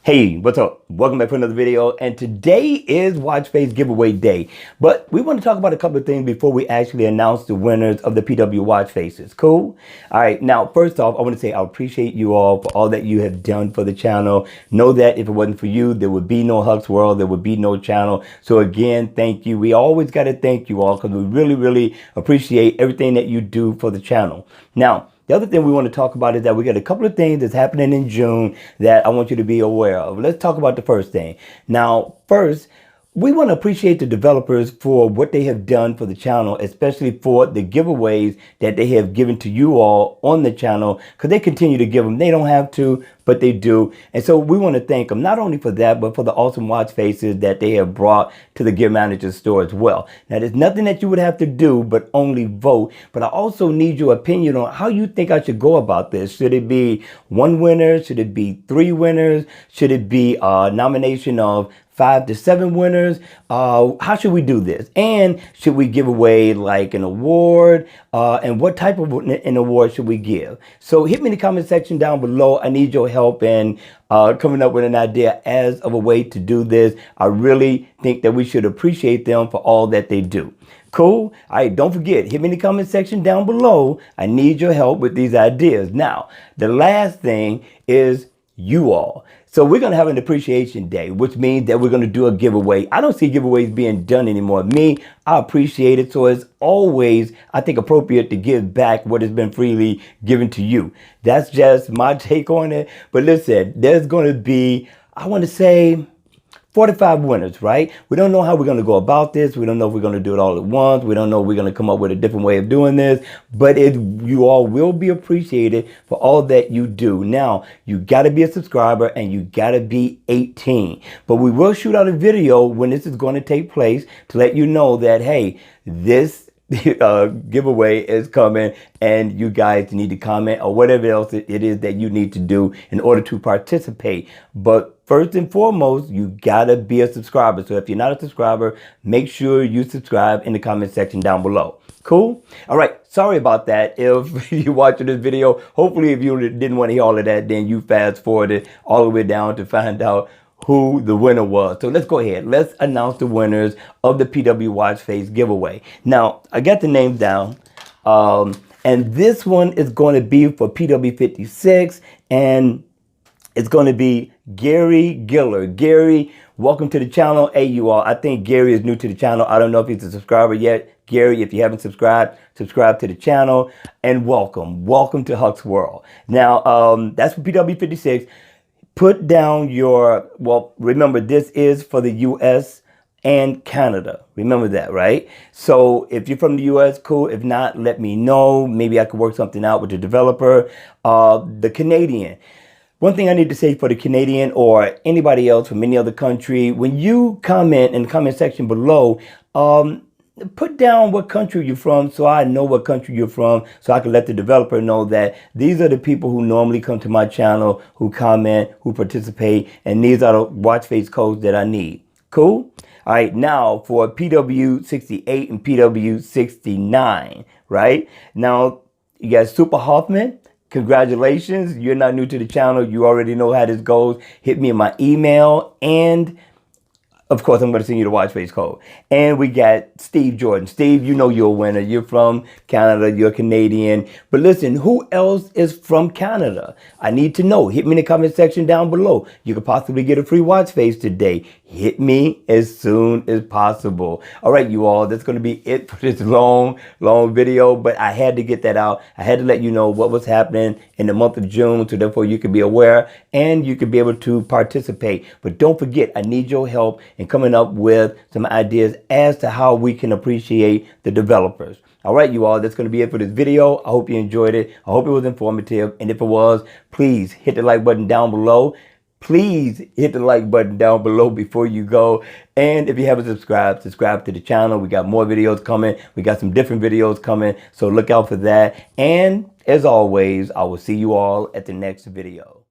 Hey, what's up? Welcome back for another video. And today is Watch Face giveaway day. But we want to talk about a couple of things before we actually announce the winners of the PW Watch Faces. Cool? All right. Now, first off, I want to say I appreciate you all for all that you have done for the channel. Know that if it wasn't for you, there would be no Huck's World. There would be no channel. So again, thank you. We always got to thank you all because we really appreciate everything that you do for the channel. Now, the other thing we want to talk about is that we got a couple of things that's happening in June that I want you to be aware of. Let's talk about the first thing. Now, first, we want to appreciate the developers for what they have done for the channel, especially for the giveaways that they have given to you all on the channel, because they continue to give them. They don't have to, but they do. And so we want to thank them not only for that, but for the awesome watch faces that they have brought to the Gear Manager store as well. Now, there's nothing that you would have to do but only vote. But I also need your opinion on how you think I should go about this. Should it be one winner? Should it be three winners? Should it be a nomination of 5 to 7 winners? How should we do this? And should we give away like an award? And what type of an award should we give? So hit me in the comment section down below. I need your help in coming up with an idea as of a way to do this. I really think that we should appreciate them for all that they do. Cool? All right, don't forget, hit me in the comment section down below. I need your help with these ideas. Now, the last thing is you all. So we're going to have an appreciation day, which means that we're going to do a giveaway. I don't see giveaways being done anymore. Me, I appreciate it. So it's always, I think, appropriate to give back what has been freely given to you. That's just my take on it. But listen, there's going to be, I want to say, 45 winners, right? We don't know how we're going to go about this. We don't know if we're going to do it all at once. We don't know if we're going to come up with a different way of doing this, but you all will be appreciated for all that you do. Now, you got to be a subscriber and you got to be 18, but we will shoot out a video when this is going to take place to let you know that, hey, this giveaway is coming and you guys need to comment or whatever else it is that you need to do in order to participate. But first and foremost, you gotta be a subscriber. So if you're not a subscriber, make sure you subscribe in the comment section down below. Cool? All right. Sorry about that. If you're watching this video, hopefully if you didn't want to hear all of that, then you fast forwarded all the way down to find out who the winner was. So let's go ahead. Let's announce the winners of the PW Watch Face giveaway. Now, I got the names down. And this one is going to be for PW56. And it's going to be Gary Giller. Gary, welcome to the channel. Hey, you all. I think Gary is new to the channel. I don't know if he's a subscriber yet. Gary, if you haven't subscribed, subscribe to the channel. And welcome. Welcome to Huck's World. Now, that's for PW56. Put down your, well, remember, this is for the U.S. and Canada. Remember that, right? So if you're from the U.S., cool. If not, let me know. Maybe I could work something out with the developer. The Canadian. One thing I need to say for the Canadian or anybody else from any other country, when you comment in the comment section below, put down what country you're from so I know what country you're from, so I can let the developer know that these are the people who normally come to my channel, who comment, who participate, and these are the watch face codes that I need. Cool? All right, now for PW68 and PW69, right? Now, you got Super Hoffman. Congratulations. You're not new to the channel. You already know how this goes. Hit me in my email and of course, I'm going to send you the watch face code. And we got Steve Jordan. Steve, you know you're a winner. You're from Canada. You're Canadian. But listen, who else is from Canada? I need to know. Hit me in the comment section down below. You could possibly get a free watch face today. Hit me as soon as possible. All right, you all. That's going to be it for this long video. But I had to get that out. I had to let you know what was happening in the month of June. So therefore, you could be aware and you could be able to participate. But don't forget, I need your help and coming up with some ideas as to how we can appreciate the developers. All right, you all, that's going to be it for this video. I hope you enjoyed it. I hope it was informative. And if it was, please hit the like button down below. Please hit the like button down below before you go. And if you haven't subscribed, subscribe to the channel. We got more videos coming. We got some different videos coming. So look out for that. And as always, I will see you all at the next video.